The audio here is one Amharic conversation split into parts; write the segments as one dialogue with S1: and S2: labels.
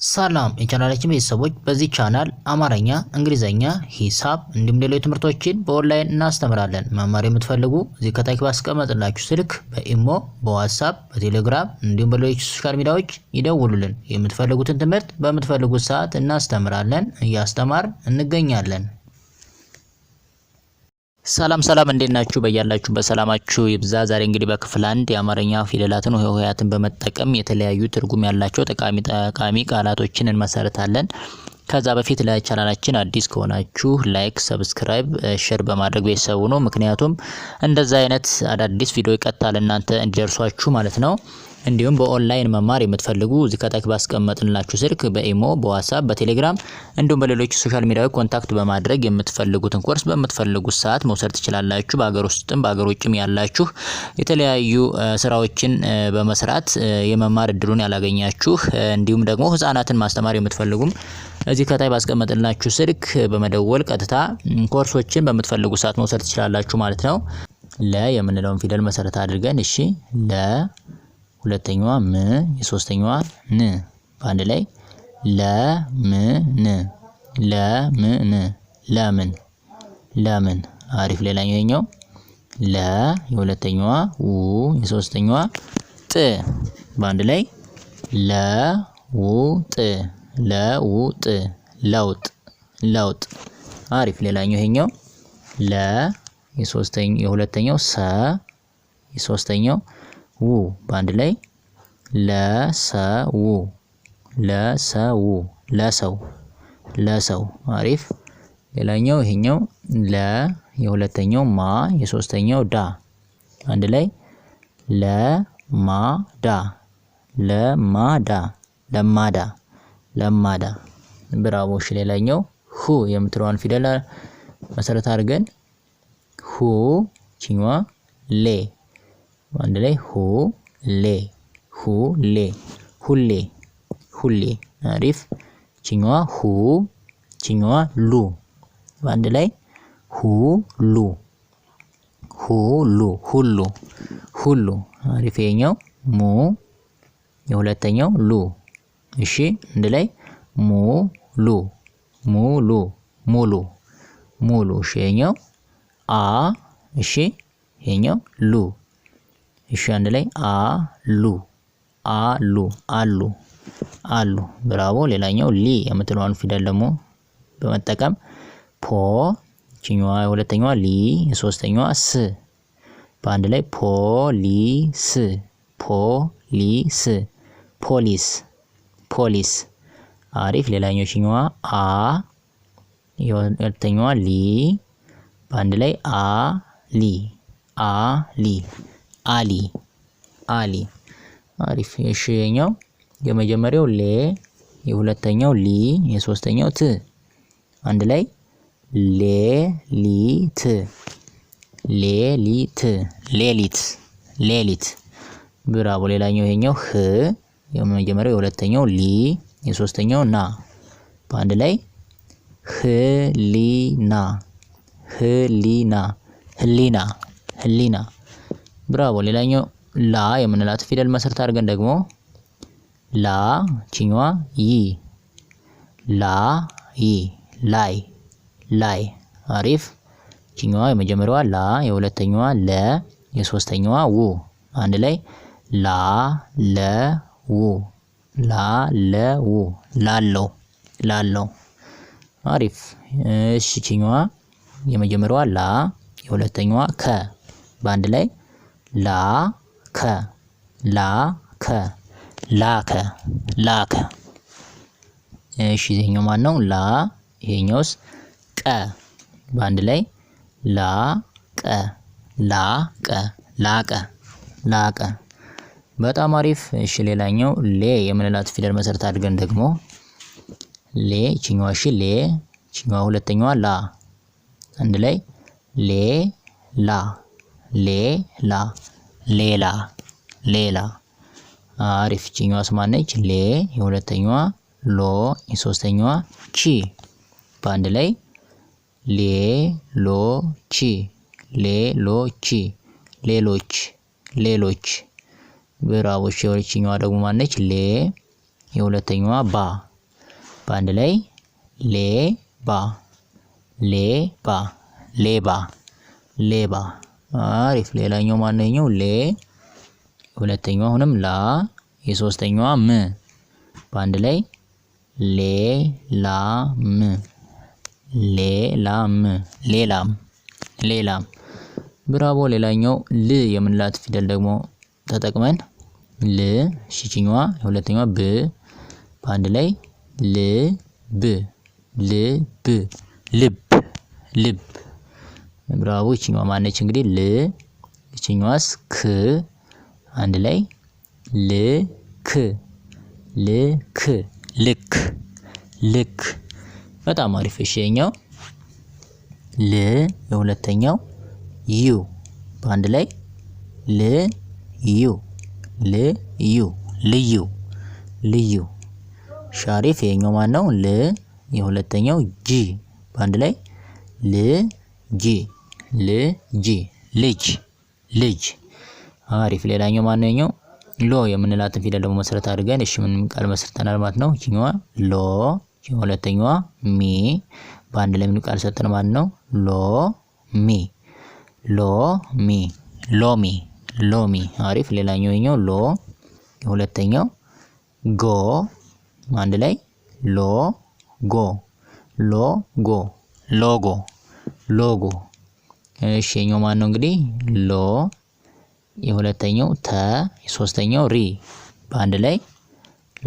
S1: ሰላም የቻናላችን ቤተሰቦች በዚህ ቻናል አማርኛ፣ እንግሊዘኛ፣ ሂሳብ እንዲሁም ሌሎች ትምህርቶችን በኦንላይን እናስተምራለን። መማር የምትፈልጉ እዚህ ከታች ባስቀመጥላችሁ ስልክ በኢሞ፣ በዋትስአፕ፣ በቴሌግራም እንዲሁም በሌሎች ሶሻል ሚዲያዎች ይደውሉልን። የምትፈልጉትን ትምህርት በምትፈልጉት ሰዓት እናስተምራለን፣ እያስተማርን እንገኛለን። ሰላም እንዴት ናችሁ? በያላችሁበት ሰላማችሁ ይብዛ። ዛሬ እንግዲህ በክፍል 1 የአማርኛ ፊደላትን ሆሄያትን በመጠቀም የተለያዩ ትርጉም ያላቸው ጠቃሚ ቃላቶችን እንመሰርታለን። ከዛ በፊት ለቻናላችን አዲስ ከሆናችሁ ላይክ፣ ሰብስክራይብ፣ ሼር በማድረግ ቤተሰቡ ነው። ምክንያቱም እንደዛ አይነት አዳዲስ ቪዲዮ ይቀጥላል እናንተ እንዲደርሷችሁ ማለት ነው። እንዲሁም በኦንላይን መማር የምትፈልጉ እዚህ ከታች ባስቀመጥንላችሁ ስልክ በኢሞ፣ በዋትስአፕ፣ በቴሌግራም እንዲሁም በሌሎች ሶሻል ሚዲያዎች ኮንታክት በማድረግ የምትፈልጉትን ኮርስ በምትፈልጉት ሰዓት መውሰድ ትችላላችሁ። በአገር ውስጥም በአገር ውጭም ያላችሁ የተለያዩ ስራዎችን በመስራት የመማር እድሉን ያላገኛችሁ እንዲሁም ደግሞ ህፃናትን ማስተማር የምትፈልጉም እዚህ ከታይ ባስቀመጥንላችሁ ስልክ በመደወል ቀጥታ ኮርሶችን በምትፈልጉት ሰዓት መውሰድ ትችላላችሁ ማለት ነው። ለ የምንለውን ፊደል መሰረት አድርገን እሺ ለ ሁለተኛዋ ም የሶስተኛዋ ን በአንድ ላይ ለምን ለምን አሪፍ። ሌላኛው ይሄኛው ለ የሁለተኛዋ ው የሶስተኛዋ ጥ በአንድ ላይ ለውጥ ለውጥ አሪፍ። ሌላኛው ይሄኛው ለ የሁለተኛው ሰ የሶስተኛው ው በአንድ ላይ ለሰው አሪፍ። ሌላኛው ይሄኛው ለ የሁለተኛው ማ የሶስተኛው ዳ አንድ ላይ ለማዳ ብራቮ። እሺ ሌላኛው ሁ የምትለዋን ፊደል መሰረት አድርገን ሁ ቺኛዋ ሌ አንድ ላይ ሁሌ አሪፍ። ቺኛዋ ሁ ቺኛዋ ሉ አንድ ላይ ሁሉ አሪፍ። የኛው ሙ የሁለተኛው ሉ እሺ አንድ ላይ ሙሉ እሺ። የኛው አ እሺ የኛው ሉ እሺ አንድ ላይ አሉ ብራቮ። ሌላኛው ሊ የምትለዋን ፊደል ደግሞ በመጠቀም ፖ ቺኛዋ የሁለተኛዋ ሊ የሶስተኛዋ ስ በአንድ ላይ ፖሊስ አሪፍ። ሌላኛው ቺኛዋ አ የሁለተኛዋ ሊ በአንድ ላይ አሊ አሪፍ። እሺ የኛው የመጀመሪያው ሌ የሁለተኛው ሊ የሶስተኛው ት አንድ ላይ ሌሊት ብራቮ። ሌላኛው ይሄኛው ህ የመጀመሪያው የሁለተኛው ሊ የሶስተኛው ና በአንድ ላይ ህሊና ብራቮ። ሌላኛው ላ የምንላት ፊደል መሰረት አድርገን ደግሞ ላ ቺኛዋ ላይ አሪፍ። ቺኛዋ የመጀመሪያዋ ላ የሁለተኛዋ ለ የሶስተኛዋ ው አንድ ላይ ላለው አሪፍ። እሺ ቺኛዋ የመጀመሪያዋ ላ የሁለተኛዋ ከ በአንድ ላይ ላከ እሺ። ይሄኛው ማን ነው? ላ ይሄኛውስ ቀ በአንድ ላይ ላቀ በጣም አሪፍ። እሺ ሌላኛው ሌ የምንላት ፊደል መሰረት አድርገን ደግሞ ሌ ቺኛዋ እሺ ሌ ቺኛዋ ሁለተኛዋ ላ አንድ ላይ ሌላ አሪፍ። ቺኛዋ ስማነች ሌ የሁለተኛዋ ሎ የሶስተኛዋ ቺ በአንድ ላይ ሌሎች ብራቮች። የሁለተኛዋ ደግሞ ማነች ሌ የሁለተኛዋ ባ በአንድ ላይ ሌባ ሌባ ሌባ ሌባ። አሪፍ። ሌላኛው ማነው? ይሄኛው ሌ ሁለተኛው አሁንም ላ የሶስተኛዋ ም በአንድ ላይ ሌላም ሌላም ሌላም ሌላም። ብራቮ። ሌላኛው ል የምንላት ፊደል ደግሞ ተጠቅመን ል እሺኛዋ የሁለተኛዋ ብ በአንድ ላይ ልብ ልብ ልብ ልብ። ብራቮ። እቺኛዋ ማነች እንግዲህ? ል እቺኛዋስ ክ አንድ ላይ ልክ ልክ ልክ ልክ። በጣም አሪፍ። እሺ የኛው ል የሁለተኛው ዩ በአንድ ላይ ልዩ ልዩ ልዩ ልዩ። ሻሪፍ። የኛው ማን ነው? ል የሁለተኛው ጂ በአንድ ላይ ልጂ ልጂ ልጅ ልጅ። አሪፍ። ሌላኛው ማን ነው? ሎ የምንላትን ፊደል ደግሞ መሰረት አድርገን እሺ ምን ቃል መስርተናል ማለት ነው። እቺኛዋ ሎ ሁለተኛዋ ሚ በአንድ ላይ ምን ቃል ሰጠን ማለት ነው? ሎ ሚ ሎ ሚ ሎሚ ሎሚ። አሪፍ። ሌላኛው የኛው ሎ የሁለተኛው ጎ አንድ ላይ ሎ ጎ ሎ ጎ ሎጎ ሎጎ። እሺ የኛው ማን ነው እንግዲህ? ሎ የሁለተኛው ተ የሶስተኛው ሪ በአንድ ላይ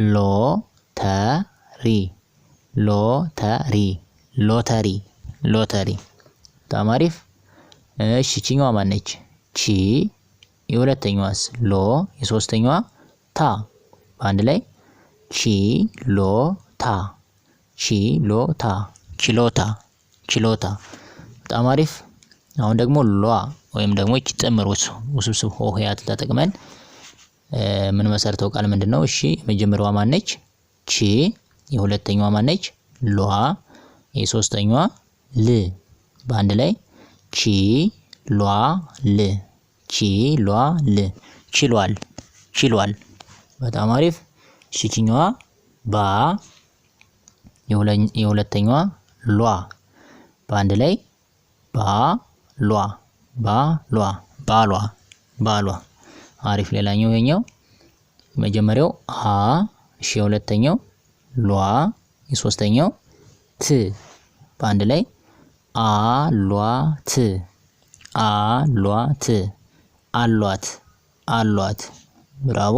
S1: ሎ ተሪ ሎ ተሪ ሎተሪ ሎተሪ። በጣም አሪፍ። እሺ እቺኛዋ ማነች? ቺ የሁለተኛዋስ ሎ የሶስተኛዋ ታ በአንድ ላይ ቺ ሎ ታ ቺ ሎ ታ ችሎታ ችሎታ። በጣም አሪፍ። አሁን ደግሞ ሏ ወይም ደግሞ እቺ ጥምር ውስብስብ ሆሄያት ተጠቅመን ምን መሰርተው ቃል ምንድነው? እሺ የመጀመሪያዋ ማነች? ቺ የሁለተኛዋ ማነች? ሏ የሶስተኛዋ ል በአንድ ላይ ቺ ሏ ል ቺ ሏ ል ችሏል ችሏል። በጣም አሪፍ። እሺኛዋ ባ የሁለተኛዋ ሏ በአንድ ላይ ባ ሏ ባሏ ባሏ ባሏ። አሪፍ። ሌላኛው ይሄኛው የመጀመሪያው አ እሺ የሁለተኛው ሏ የሶስተኛው ት በአንድ ላይ አሏት አሏት አሏት አሏት። ብራቮ።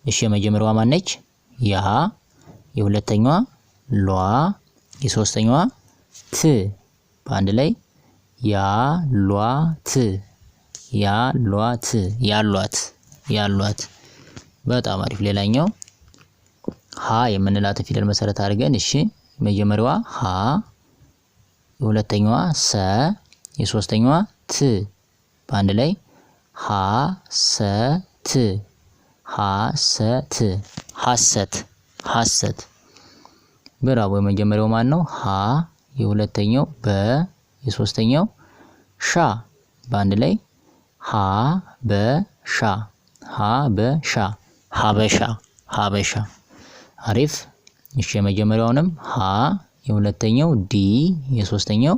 S1: እሺ የመጀመሪያዋ ማነች? ያ የሁለተኛዋ ሏ የሶስተኛዋ ት በአንድ ላይ ያሏት ያሏት ያሏት ያሏት። በጣም አሪፍ። ሌላኛው ሀ የምንላት ፊደል መሰረት አድርገን እሺ የመጀመሪያዋ ሀ የሁለተኛዋ ሰ የሶስተኛዋ ት በአንድ ላይ ሀሰት ሀሰት ሀሰት ሀሰት። ብራቮ። የመጀመሪያው ማን ነው? ሀ የሁለተኛው በ የሶስተኛው ሻ በአንድ ላይ ሀበሻ ሀበሻ ሀበሻ ሀበሻ። አሪፍ። እሺ የመጀመሪያውንም ሀ የሁለተኛው ዲ የሶስተኛው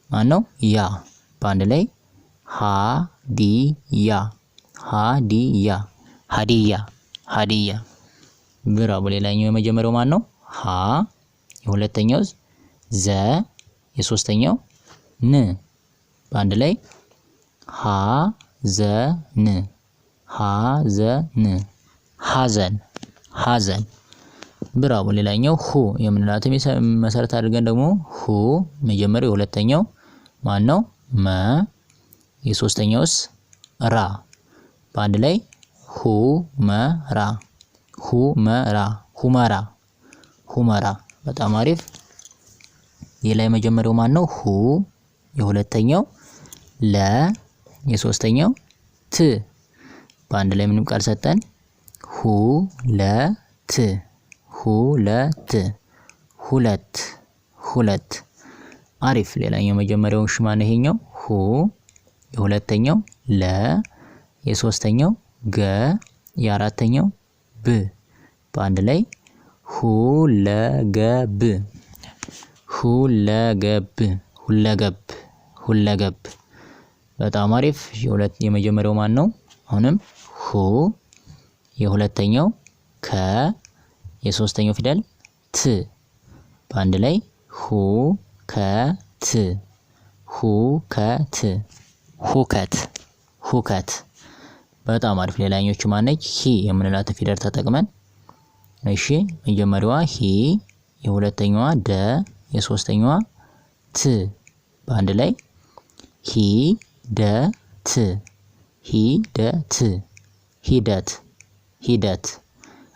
S1: ማን ነው? ያ በአንድ ላይ ሀዲያ ሀዲያ ሀዲያ ሀዲያ። ብራቮ። ሌላኛው የመጀመሪያው ማን ነው? ሀ የሁለተኛው ዘ የሶስተኛው ን በአንድ ላይ ሀዘን ሀዘን ሀዘን ሀዘን። ብራቮ። ሌላኛው ሁ የምንላትም መሰረት አድርገን ደግሞ ሁ መጀመሪያው የሁለተኛው ማን ነው? መ የሶስተኛውስ ራ በአንድ ላይ ሁመራ ሁመራ ሁመራ ሁመራ። በጣም አሪፍ። ሌላ የመጀመሪያው ማን ነው? ሁ የሁለተኛው ለ የሶስተኛው ት በአንድ ላይ ምንም ቃል ሰጠን? ሁለት ሁለት ሁለት ሁለት። አሪፍ። ሌላኛው መጀመሪያው እሺ ማን ይሄኛው? ሁ የሁለተኛው ለ የሶስተኛው ገ የአራተኛው ብ በአንድ ላይ ሁለገብ ሁለገብ ሁለገብ ሁለገብ። በጣም አሪፍ። የመጀመሪያው ማን ነው? አሁንም ሁ፣ የሁለተኛው ከ፣ የሶስተኛው ፊደል ት በአንድ ላይ ሁከት ሁከት ሁከት ሁከት። በጣም አሪፍ። ሌላኞቹ ማነች? ሂ የምንላትን ፊደል ተጠቅመን እሺ፣ መጀመሪያዋ ሂ፣ የሁለተኛዋ ደ፣ የሶስተኛዋ ት በአንድ ላይ ሂ ደ ት ሂደት ሂደት ሂደት።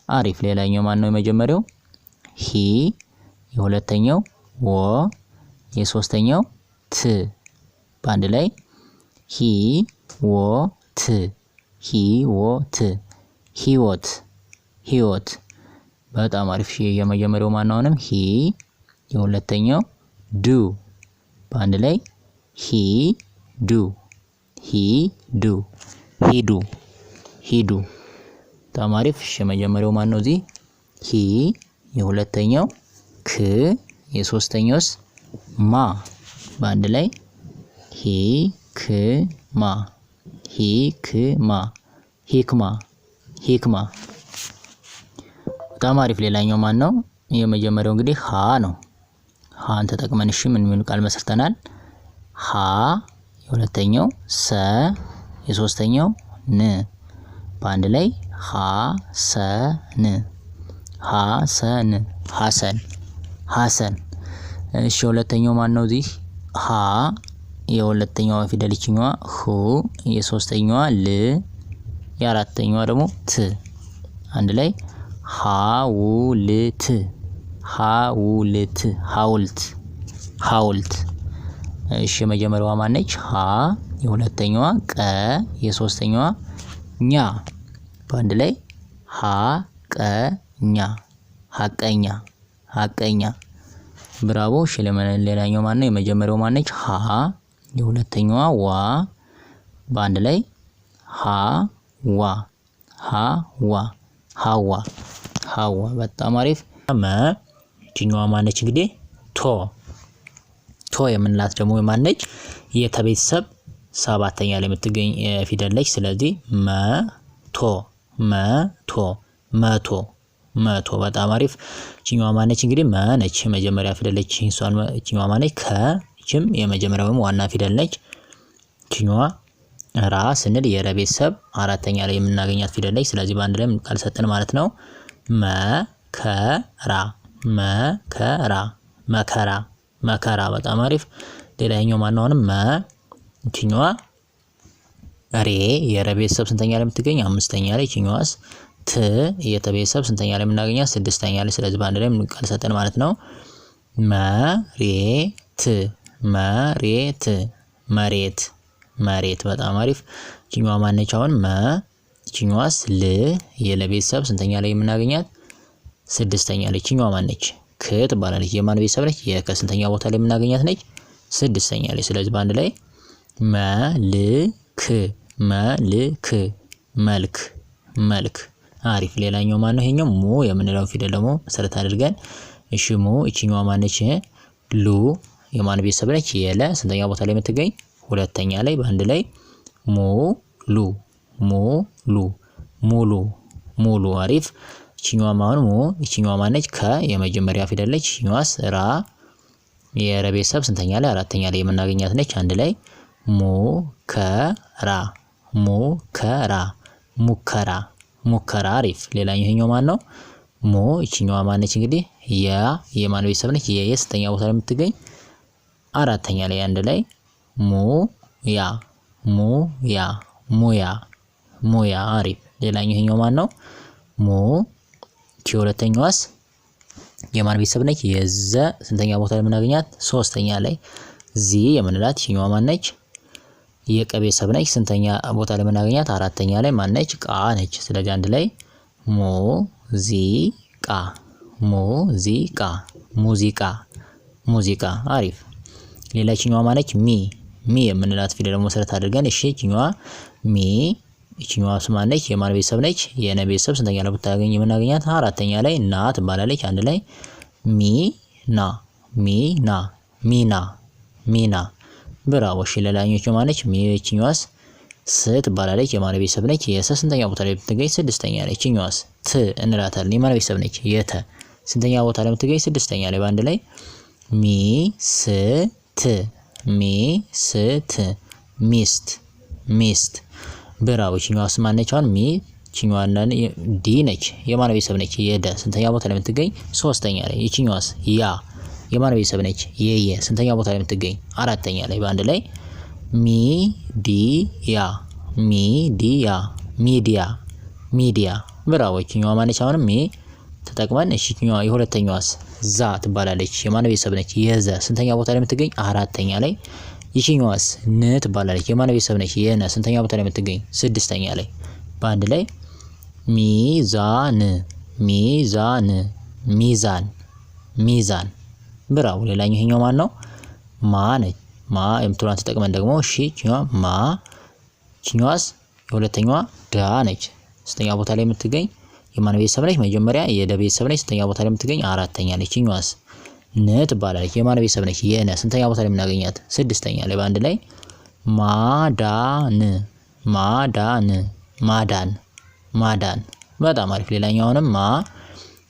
S1: አሪፍ። ሌላኛው ማን ነው? የመጀመሪያው ሂ፣ የሁለተኛው ወ፣ የሶስተኛው ት በአንድ ላይ ሂ ወ ት ሂወት ህይወት ህይወት። በጣም አሪፍ። የመጀመሪያው ማን ነው? አሁንም ሂ፣ የሁለተኛው ዱ በአንድ ላይ ሂ ዱ ሂዱ ሂዱ ሂዱ። በጣም አሪፍ። የመጀመሪያው ማን ነው? እዚህ ሂ፣ የሁለተኛው ክ፣ የሶስተኛውስ ማ በአንድ ላይ ሂ ክ ማ ሂክማ ሂክማ ሂክማ። በጣም አሪፍ። ሌላኛው ማን ነው? የመጀመሪያው እንግዲህ ሀ ነው። ሀን ተጠቅመን እሺ ምን ቃል መስርተናል? ሀ፣ የሁለተኛው ሰ፣ የሶስተኛው ን በአንድ ላይ ሀሰን ሀሰን ሀሰን ሀሰን። እሺ ሁለተኛው ማን ነው? እዚህ ሀ፣ የሁለተኛዋ ፊደል ይችኛዋ ሁ፣ የሶስተኛዋ ል፣ የአራተኛዋ ደግሞ ት አንድ ላይ ሀውልት ሀውልት ሀውልት ሀውልት። እሺ የመጀመሪያዋ ማነች? ሀ፣ የሁለተኛዋ ቀ፣ የሶስተኛዋ ኛ በአንድ ላይ ሀቀኛ ሀቀኛ ሀቀኛ። ብራቮ። እሺ ሌላኛው ማን ነው? የመጀመሪያው ማነች? ሀ፣ የሁለተኛዋ ዋ በአንድ ላይ ሀዋ ሀዋ ሀዋ ሀዋ። በጣም አሪፍ። መ፣ ይችኛዋ ማነች? እንግዲህ ቶ ቶ የምንላት ደግሞ ማነች? የተቤተሰብ ሰባተኛ ላይ የምትገኝ ፊደል ነች። ስለዚህ መቶ መቶ መቶ መቶ። በጣም አሪፍ። ይችኛዋ ማነች? እንግዲህ መ ነች፣ የመጀመሪያ ፊደል ነች። እሷን ይችኛዋ ማነች? ከ፣ ይችም የመጀመሪያው ወይም ዋና ፊደል ነች። ይችኛዋ ራ ስንል የረ ቤተሰብ አራተኛ ላይ የምናገኛት ፊደል ነች። ስለዚህ በአንድ ላይ ቃል ሰጠን ማለት ነው። መከራ መከራ መከራ መከራ። በጣም አሪፍ። ሌላኛው ማን ነው? አሁንም መ፣ ይችኛዋ ሬ የረ ቤተሰብ ስንተኛ ላይ የምትገኝ? አምስተኛ ላይ። ይችኛዋስ ት የተቤተሰብ ስንተኛ ላይ የምናገኛት? ስድስተኛ ላይ። ስለዚህ በአንድ ላይ ቃል ሰጠን ማለት ነው። መሬት መሬት መሬት መሬት። በጣም አሪፍ። ይችኛዋ ማነች? አሁን መ፣ ይችኛዋስ ል የለቤተሰብ ስንተኛ ላይ የምናገኛት? ስድስተኛ ላይ። ይችኛዋ ማነች? ክ ትባላለች። የማን ቤተሰብ ነች? የከስንተኛ ቦታ ላይ የምናገኛት ነች? ስድስተኛ ላይ። ስለዚህ በአንድ ላይ መልክ መልክ መልክ መልክ። አሪፍ። ሌላኛው ማን ነው? ይሄኛው ሙ የምንለው ፊደል ደግሞ መሰረት አድርገን እሺ ሙ፣ ይችኛዋ ማነች? ሉ የማን ቤተሰብ ነች? የለ ስንተኛ ቦታ ላይ የምትገኝ? ሁለተኛ ላይ። በአንድ ላይ ሙሉ ሙሉ ሙሉ ሙሉ። አሪፍ። ይችኛዋ ማን ሙ፣ ይችኛዋ ማነች? ከ የመጀመሪያ ፊደል ነች። ይችኛዋስ ራ የረ ቤተሰብ ስንተኛ ላይ? አራተኛ ላይ የምናገኛት ነች። አንድ ላይ ሙከራ ሙከራ ሙከራ ሙከራ። አሪፍ። ሌላኛው ይሄኛው ማን ነው? ሙ፣ ይችኛዋ ማነች? እንግዲህ ያ የማን ቤተሰብ ነች? የስንተኛ ቦታ ላይ የምትገኝ? አራተኛ ላይ። አንድ ላይ ሙያ ሙያ ሙያ ሙያ። አሪፍ። ሌላኛው ይሄኛው ማን ነው? ሙ፣ ይቺ ሁለተኛዋስ የማን ቤተሰብ ነች? የዘ ስንተኛ ቦታ ላይ የምናገኛት? ሶስተኛ ላይ። ዚ የምንላት ይችኛዋ ማነች? የቀ ቤተሰብ ነች። ስንተኛ ቦታ ላይ የምናገኛት? አራተኛ ላይ። ማነች? ቃ ነች። ስለዚህ አንድ ላይ ሙዚቃ ሙዚቃ ሙዚቃ ሙዚቃ። አሪፍ። ሌላ ይችኛዋ ማነች? ሚ ሚ የምንላት ፊደል ደግሞ መሰረት አድርገን እሺ ይችኛዋ ሚ ይችኛዋስ ማነች? የማን ቤተሰብ ነች? የነ ቤተሰብ ስንተኛ ላይ ብታገኝ የምናገኛት? አራተኛ ላይ ና ትባላለች። አንድ ላይ ሚና ሚና ሚና ሚና። ብራቮ። እሺ ሌላኞቹ ማነች? ይችኛዋስ ስ ትባላለች። የማን ቤተሰብ ነች? የሰ ስንተኛ ቦታ ላይ ብትገኝ? ስድስተኛ ላይ። ይችኛዋስ ት እንላታለን። የማን ቤተሰብ ነች? የተ ስንተኛ ቦታ ላይ ብትገኝ? ስድስተኛ ላይ። በአንድ ላይ ሚስት ሚስት ሚስት ሚስት። ብራቮ። ይችኛዋስ ማነች? አሁን ይችኛዋ ዲ ነች። የማን ቤተሰብ ነች? የደ ስንተኛ ቦታ ላይ ብትገኝ? ሶስተኛ ላይ። ይችኛዋስ ያ የማን ቤተሰብ ነች? የየ ስንተኛ ቦታ ላይ ብትገኝ? አራተኛ ላይ። በአንድ ላይ ሚዲያ ሚዲያ ሚዲያ ሚዲያ። ብራቮ። ይችኛዋ ማነች? አሁንም ተጠቅመን እሺ ይችኛዋ የሁለተኛዋስ ዛ ትባላለች። የማን ቤተሰብ ነች? የዘ ስንተኛ ቦታ ላይ የምትገኝ? አራተኛ ላይ። ይችኛዋስ ን ትባላለች። የማን ቤተሰብ ነች? የነ ስንተኛ ቦታ ላይ የምትገኝ? ስድስተኛ ላይ። በአንድ ላይ ሚዛን ሚዛን ሚዛን ሚዛን። ብራው። ሌላኛው ይሄኛው ማን ነው? ማ ነች። ማ የምትሏን ተጠቅመን ደግሞ እሺ ይችኛዋ ማ ይችኛዋስ የሁለተኛዋ ዳ ነች። ስንተኛ ቦታ ላይ የምትገኝ? የማን ቤተሰብ ነች? መጀመሪያ የደ ቤተሰብ ነች። ስንተኛ ቦታ ላይ የምትገኝ? አራተኛ ላይ። ይችኛዋስ ን ትባላለች። የማን ቤተሰብ ነች? የነ ስንተኛ ቦታ ላይ የምናገኛት? ስድስተኛ ላይ። በአንድ ላይ ማዳን ማዳን ማዳን ማዳን። በጣም አሪፍ። ሌላኛውንም ማ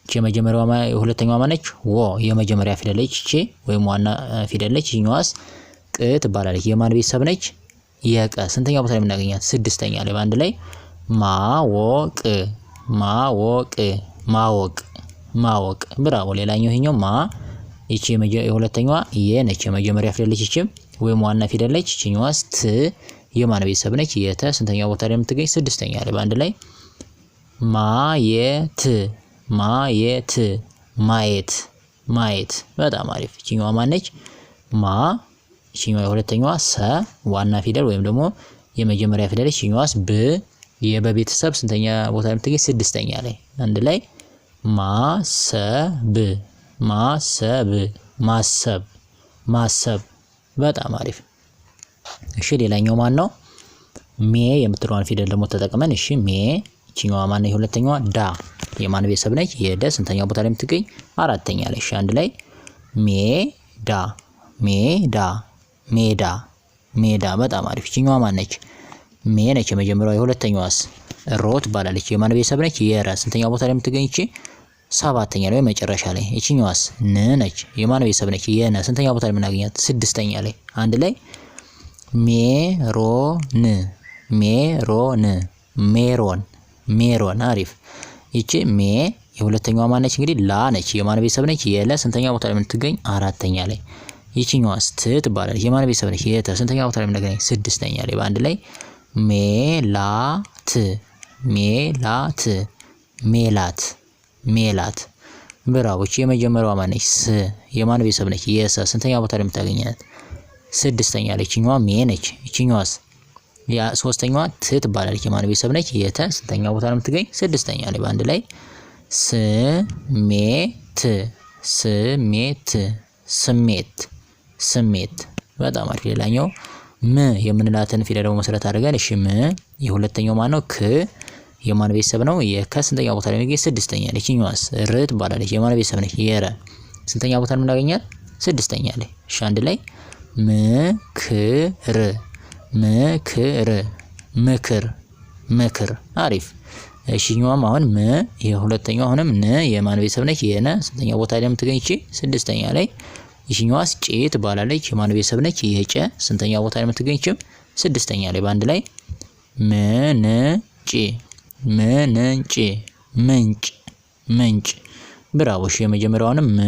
S1: የመጀመሪያዋ የሁለተኛዋ ማነች? ወ የመጀመሪያ ፊደል ነች። እቺ ወይም ዋና ፊደል ነች። ይችኛዋስ ቅ ትባላለች። የማን ቤተሰብ ነች? የቀ ስንተኛ ቦታ ላይ የምናገኛት? ስድስተኛ ላይ። በአንድ ላይ ማወቅ ማወቅ ማወቅ ማወቅ። ብራቮ። ሌላኛው ይሄኛው ማ እቺ የሁለተኛዋ የ ነች። የመጀመሪያ ፊደል ነች። እቺም ወይም ዋና ፊደል ነች። እቺኛዋስ ት የማን ቤተሰብ ነች? የተ ስንተኛ ቦታ ላይ የምትገኝ? ስድስተኛ ላይ። በአንድ ላይ ማየት ማየት ማየት ማየት። በጣም አሪፍ። እቺኛዋ ማነች? ማ እቺኛዋ የሁለተኛዋ ሰ ዋና ፊደል ወይም ደግሞ የመጀመሪያ ፊደል። እቺኛዋስ ብ የበቤተሰብ ስንተኛ ቦታ ላይ የምትገኝ? ስድስተኛ ላይ። አንድ ላይ ማሰብ ማሰብ ማሰብ ማሰብ። በጣም አሪፍ። እሺ ሌላኛው ማን ነው? ሜ የምትለዋን ፊደል ደግሞ ተጠቅመን እሺ ሜ ይችኛዋ ማን ነው? የሁለተኛዋ ዳ የማን ቤተሰብ ነች? የደ ስንተኛ ቦታ ላይ የምትገኝ? አራተኛ ላይ። እሺ አንድ ላይ ሜዳ ሜዳ ሜዳ ሜዳ። በጣም አሪፍ። ይችኛዋ ማን ነች? ሜ ነች የመጀመሪያዋ። የሁለተኛዋስ ሮ ትባላለች። የማን ቤተሰብ ነች? የረ ስንተኛ ቦታ ላይ የምትገኝ? እቺ ሰባተኛ ላይ መጨረሻ ላይ። ይችኛዋስ ን ነች። የማን ቤተሰብ ነች? የነ ስንተኛ ቦታ ላይ የምናገኛት? ስድስተኛ ላይ። አንድ ላይ ሜሮን ሜሮን ሜሮን ሜሮን። አሪፍ። ይቺ ሜ የሁለተኛዋ ማነች? እንግዲህ ላ ነች። የማን ቤተሰብ ነች? የለ ስንተኛ ቦታ ላይ የምትገኝ? አራተኛ ላይ። ይችኛዋስ ት ትባላለች። የማን ቤተሰብ ነች? የተ ስንተኛ ቦታ ላይ የምናገኝ? ስድስተኛ ላይ። በአንድ ላይ ሜላት ሜላት ሜላት ሜላት። ብራቮ። ይቺ የመጀመሪያዋ ማነች? ስ የማን ቤተሰብ ነች? የሰ ስንተኛ ቦታ ላይ የምታገኛት? ስድስተኛ ላይ። ይችኛዋ ሜ ነች። ይችኛዋስ ያ ሶስተኛዋ ት ትባላለች። የማን ቤተሰብ ነች? የተ ስንተኛ ቦታ ላይ የምትገኝ? ስድስተኛ ላይ። በአንድ ላይ ስሜት ስሜት ስሜት ስሜት። በጣም አሪፍ። ሌላኛው ም የምንላትን ፊደል ደግሞ መሰረት አድርገን እሺ ም የሁለተኛው ማን ነው? ክ የማን ቤተሰብ ነው? የከ ስንተኛ ቦታ ላይ የሚገኝ? ስድስተኛ ላይ። ይችኛዋስ ር ትባላለች። የማን ቤተሰብ ነች? የረ ስንተኛ ቦታ ላይ የምናገኛት? ስድስተኛ ላይ። እሺ አንድ ላይ ምክር ምክር ምክር ምክር። አሪፍ። እሺኛዋም አሁን ም የሁለተኛው አሁንም ን የማን ቤተሰብ ነች? የነ ስንተኛ ቦታ ላይ የምትገኝ? እቺ ስድስተኛ ላይ። ይችኛዋስ ጭ ትባላለች። የማን ቤተሰብ ነች? የጨ ስንተኛ ቦታ ላይ የምትገኝ? እቺም ስድስተኛ ላይ። በአንድ ላይ ምንጭ ምንጭ ምንጭ ምንጭ። ብራቮ። እሺ የመጀመሪያውንም ም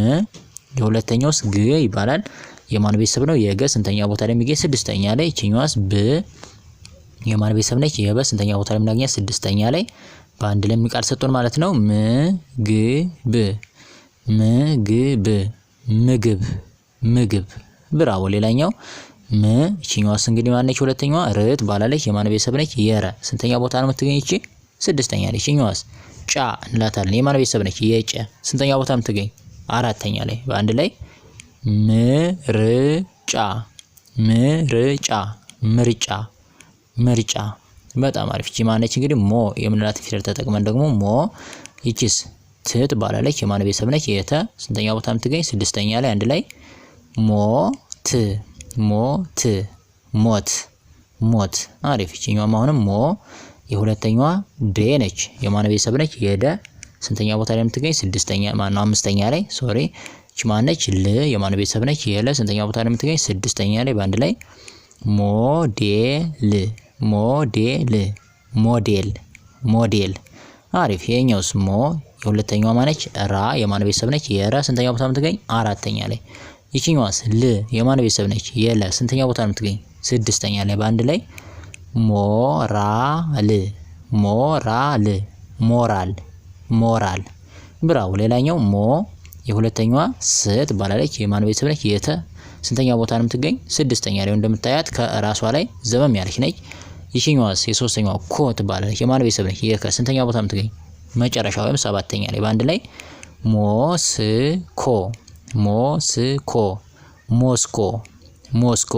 S1: የሁለተኛውስ ግ ይባላል። የማን ቤተሰብ ነው? የገ ስንተኛ ቦታ ላይ የሚገኝ? ስድስተኛ ላይ። ይችኛዋስ ብ የማን ቤተሰብ ነች? የበ ስንተኛ ቦታ ላይ የምናገኛት? ስድስተኛ ላይ። በአንድ ላይ ቃል ሰጡን ማለት ነው። ምግብ ምግብ ምግብ ምግብ። ብራቮ። ሌላኛው ም ይችኛዋስ እንግዲህ ማነች? ሁለተኛዋ ር ትባላለች። የማን ቤተሰብ ነች? የረ ስንተኛ ቦታ ነው የምትገኝ? እቺ ስድስተኛ ላይ። ይችኛዋስ ጫ እንላታለን። የማን ቤተሰብ ነች? የጨ ስንተኛ ቦታ የምትገኝ? አራተኛ ላይ። በአንድ ላይ ምርጫ ምርጫ ምርጫ ምርጫ። በጣም አሪፍ። እቺ ማነች እንግዲህ ሞ የምንላት ፊደል ተጠቅመን ደግሞ ሞ ይቺስ ት ትባላለች። የማን ቤተሰብ ነች? የተ ስንተኛ ቦታ የምትገኝ? ስድስተኛ ላይ አንድ ላይ ሞት ሞት ሞት ሞት። አሪፍ። እቺኛዋ አሁንም ሞ የሁለተኛዋ ደ ነች። የማን ቤተሰብ ነች? የደ ስንተኛ ቦታ ላይ የምትገኝ? ስድስተኛ ማነው አምስተኛ ላይ ሶሪ። እቺ ማነች? ል የማን ቤተሰብ ነች? የለ ስንተኛ ቦታ ላይ የምትገኝ? ስድስተኛ ላይ በአንድ ላይ ሞዴል ሞዴል ሞዴል ሞዴል። አሪፍ። ይሄኛውስ ሞ የሁለተኛዋ ማነች? ራ የማን ቤተሰብ ነች? የረ ስንተኛ ቦታ የምትገኝ? አራተኛ ላይ። ይቺኛዋስ ል የማን ቤተሰብ ነች? የለ ስንተኛ ቦታ የምትገኝ? ስድስተኛ ላይ በአንድ ላይ ሞራል ሞራል ሞራል ሞራል። ብራው። ሌላኛው ሞ የሁለተኛዋ ስ ትባላለች። የማን ቤተሰብ ነች? የተ ስንተኛ ቦታ ነው የምትገኝ? ስድስተኛ ላይ እንደምታያት ከራሷ ላይ ዘመም ያለች ነች። ይቺኛዋስ የሶስተኛዋ ኮ ትባላለች። የማን ቤተሰብ ነች? የከ ስንተኛ ቦታ የምትገኝ? መጨረሻ ወይም ሰባተኛ ላይ በአንድ ላይ ሞስኮ ሞስኮ ሞስኮ ሞስኮ